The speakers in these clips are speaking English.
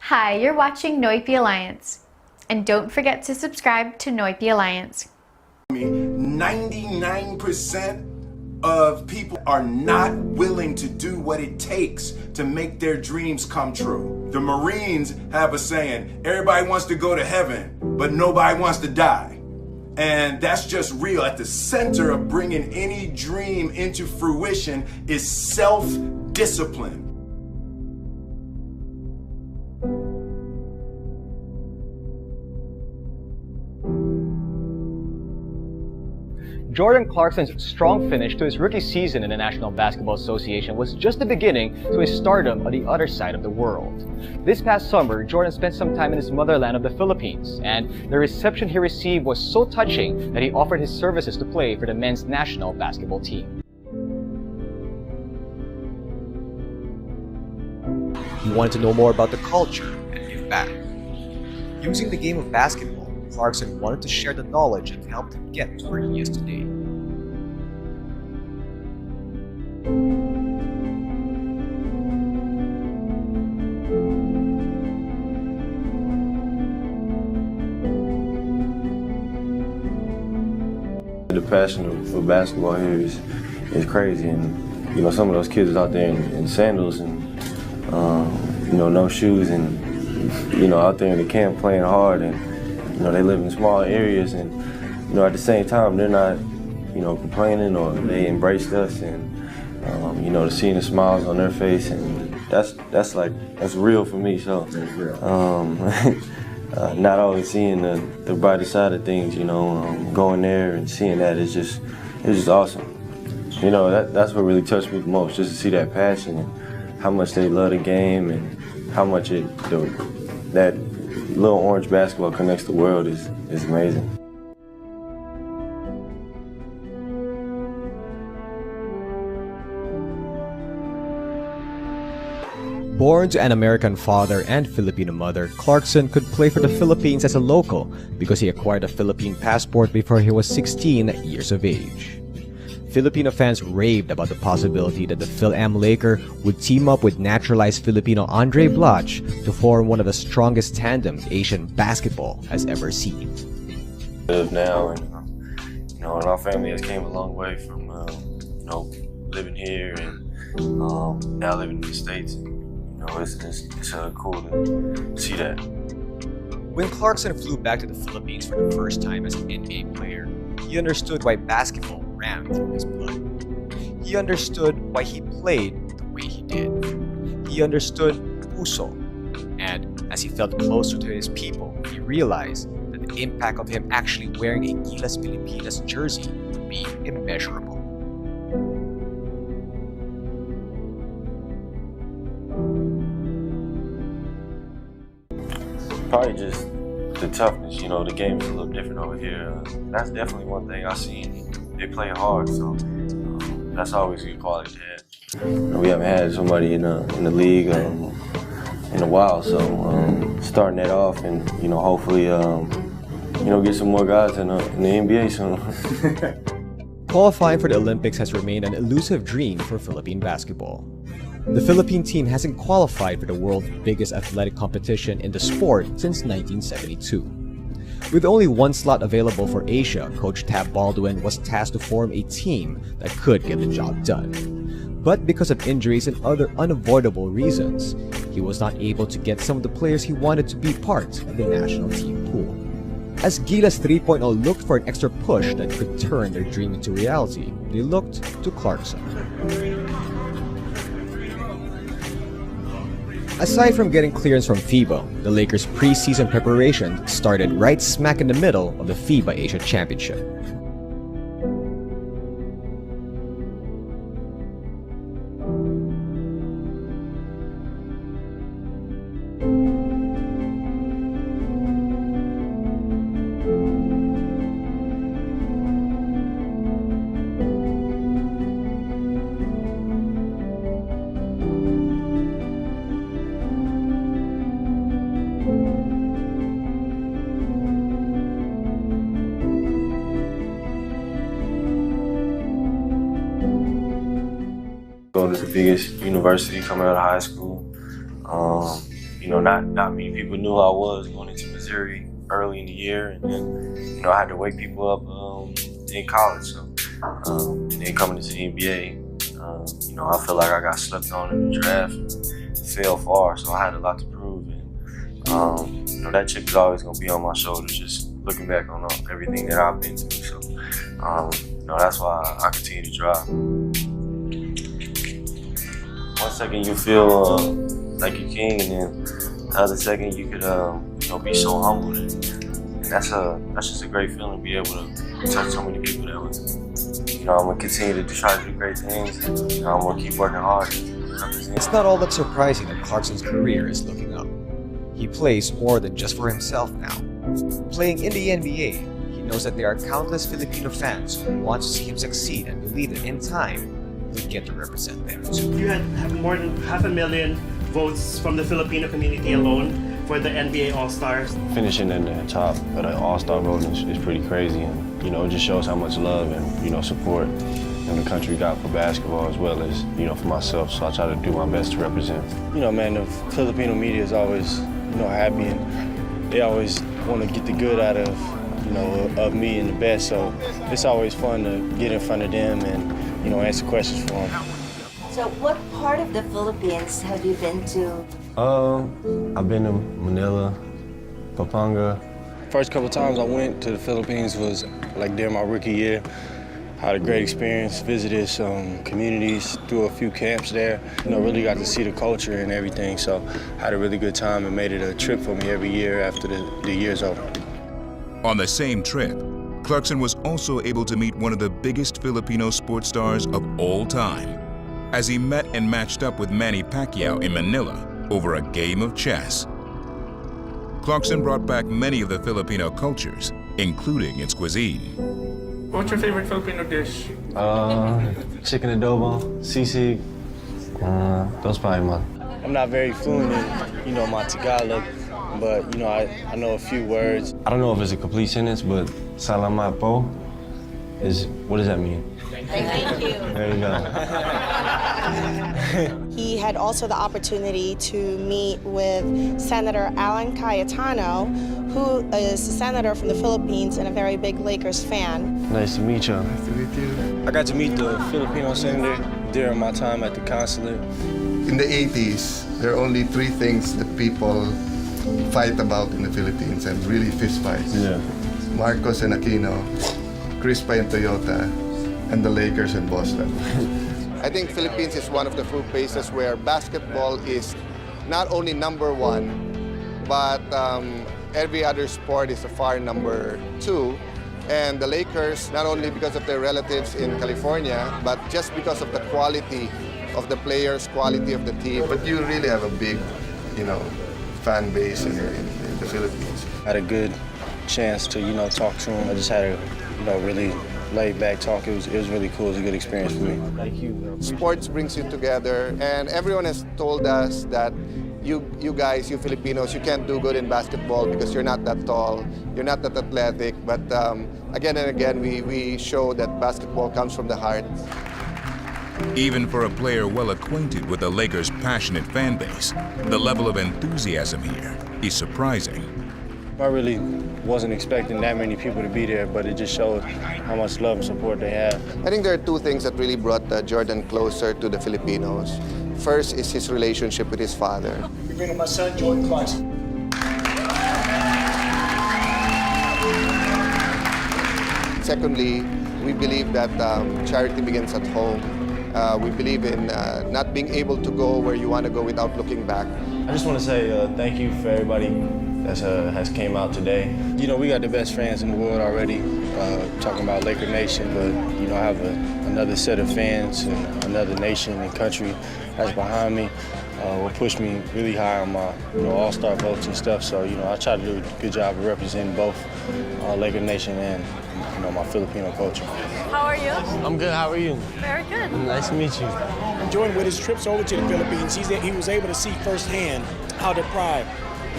Hi, you're watching Noipi Alliance. And don't forget to subscribe to Noipi Alliance. 99% of people are not willing to do what it takes to make their dreams come true. The Marines have a saying, everybody wants to go to heaven, but nobody wants to die. And that's just real. At the center of bringing any dream into fruition is self-discipline. Jordan Clarkson's strong finish to his rookie season in the National Basketball Association was just the beginning to his stardom on the other side of the world. This past summer, Jordan spent some time in his motherland of the Philippines, and the reception he received was so touching that he offered his services to play for the men's national basketball team. He wanted to know more about the culture and give back. Using the game of basketball, Clarkson wanted to share the knowledge that helped him get to where he is today. The passion for basketball here is crazy, and you know, some of those kids out there in sandals and you know, no shoes, and you know, out there in the camp playing hard, and you know, they live in small areas, and you know, at the same time, they're not, you know, complaining, or they embraced us, and you know, seeing the smiles on their face, and that's real for me. So not always seeing the brighter side of things, you know, going there and seeing that is just awesome. You know, that's what really touched me the most, just to see that passion and how much they love the game, and how much that little orange basketball connects the world is amazing. Born to an American father and Filipino mother, Clarkson could play for the Philippines as a local because he acquired a Philippine passport before he was 16 years of age. Filipino fans raved about the possibility that the Phil-Am Laker would team up with naturalized Filipino Andre Bloch to form one of the strongest tandems Asian basketball has ever seen. Live now, and you know, and our family has came a long way from you know, living here and now living in the States. You know, it's cool to see that. When Clarkson flew back to the Philippines for the first time as an NBA player, he understood why basketball ran through his blood. He understood why he played the way he did. He understood puso, and as he felt closer to his people, he realized that the impact of him actually wearing a Gilas Pilipinas jersey would be immeasurable. Probably just the toughness. You know, the game is a little different over here. That's definitely one thing I've seen. They play hard, so that's always a good quality to have. You know, we haven't had somebody in the league in a while, so starting that off, and you know, hopefully, you know, get some more guys in the NBA soon. Qualifying for the Olympics has remained an elusive dream for Philippine basketball. The Philippine team hasn't qualified for the world's biggest athletic competition in the sport since 1972. With only one slot available for Asia, Coach Tab Baldwin was tasked to form a team that could get the job done. But because of injuries and other unavoidable reasons, he was not able to get some of the players he wanted to be part of the national team pool. As Gilas 3.0 looked for an extra push that could turn their dream into reality, they looked to Clarkson. Aside from getting clearance from FIBA, the Lakers' preseason preparation started right smack in the middle of the FIBA Asia Championship. Go to the biggest university coming out of high school. not many people knew who I was going into Missouri early in the year, and then, I had to wake people up in college. So, and then coming into the NBA, I feel like I got slept on in the draft and fell far, so I had a lot to prove. And, that chip is always going to be on my shoulders, just looking back on everything that I've been through. So, that's why I continue to drive. One second you feel like you're king, and then the other second you could be so humbled. And that's just a great feeling to be able to touch so many people that way. I'm gonna continue to try to do great things, and I'm gonna keep working hard. It's not all that surprising that Clarkson's career is looking up. He plays more than just for himself now. Playing in the NBA, he knows that there are countless Filipino fans who want to see him succeed and believe that in time, he'll get to represent them. You had more than 500,000 votes from the Filipino community alone for the NBA All-Stars. Finishing in the top of the All-Star voting is pretty crazy, and it just shows how much love and support the country got for basketball as well as for myself. So I try to do my best to represent. Man, the Filipino media is always happy, and they always want to get the good out of of me and the best. So it's always fun to get in front of them and answer questions for them. So what part of the Philippines have you been to? I've been to Manila, Pampanga. First couple times I went to the Philippines was like during my rookie year. Had a great experience, visited some communities, threw a few camps there. Really got to see the culture and everything, so had a really good time and made it a trip for me every year after the year's over. On the same trip, Clarkson was also able to meet one of the biggest Filipino sports stars of all time, as he met and matched up with Manny Pacquiao in Manila over a game of chess. Clarkson brought back many of the Filipino cultures, including its cuisine. What's your favorite Filipino dish? Chicken adobo, sisig. Those probably my. I'm not very fluent in my Tagalog, but I know a few words. I don't know if it's a complete sentence, but salamat po what does that mean? Thank you. There you go. He had also the opportunity to meet with Senator Alan Cayetano, who is a senator from the Philippines and a very big Lakers fan. Nice to meet you. Nice to meet you. I got to meet the Filipino senator during my time at the consulate. In the 80s, there are only three things that people fight about in the Philippines, and really fist fights. Yeah. Marcos and Aquino, Crispa and Toyota, and the Lakers and Boston. I think Philippines is one of the few places where basketball is not only number one, but every other sport is a far number two. And the Lakers, not only because of their relatives in California, but just because of the quality of the players, quality of the team. But you really have a big, fan base in the Philippines. I had a good chance to, talk to him. I just had a, really laid back talk. It was really cool. It was a good experience for me. Thank you. Sports brings you together, and everyone has told us that you guys, you Filipinos, you can't do good in basketball because you're not that tall, you're not that athletic. But again and again, we show that basketball comes from the heart. Even for a player well acquainted with the Lakers' passionate fan base, the level of enthusiasm here is surprising. I really wasn't expecting that many people to be there, but it just showed how much love and support they have. I think there are two things that really brought Jordan closer to the Filipinos. First is his relationship with his father. You're bringing my son, Jordan Clarkson. Secondly, we believe that charity begins at home. We believe in not being able to go where you want to go without looking back. I just want to say thank you for everybody that has came out today. We got the best fans in the world already, talking about Laker Nation, but I have another set of fans and another nation and country that's behind me. Will push me really high on my all-star votes and stuff. So I try to do a good job of representing both Laker Nation and my Filipino culture. How are you? I'm good. How are you? Very good. Nice to meet you. Jordan, with his trips over to the Philippines, he was able to see firsthand how deprived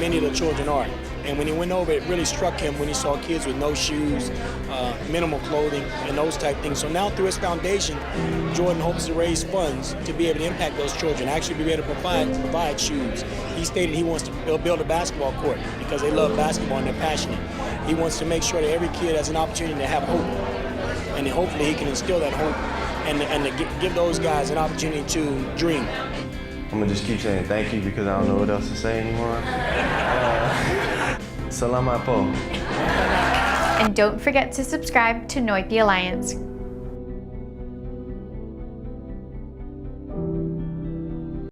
many of the children are. And when he went over, it really struck him when he saw kids with no shoes, minimal clothing, and those type things. So now through his foundation, Jordan hopes to raise funds to be able to impact those children, actually be able to provide shoes. He stated he wants to build a basketball court because they love basketball and they're passionate. He wants to make sure that every kid has an opportunity to have hope. And hopefully he can instill that hope and to give those guys an opportunity to dream. I'm gonna just keep saying thank you because I don't know what else to say anymore. Salamat po. And don't forget to subscribe to Noipy Alliance.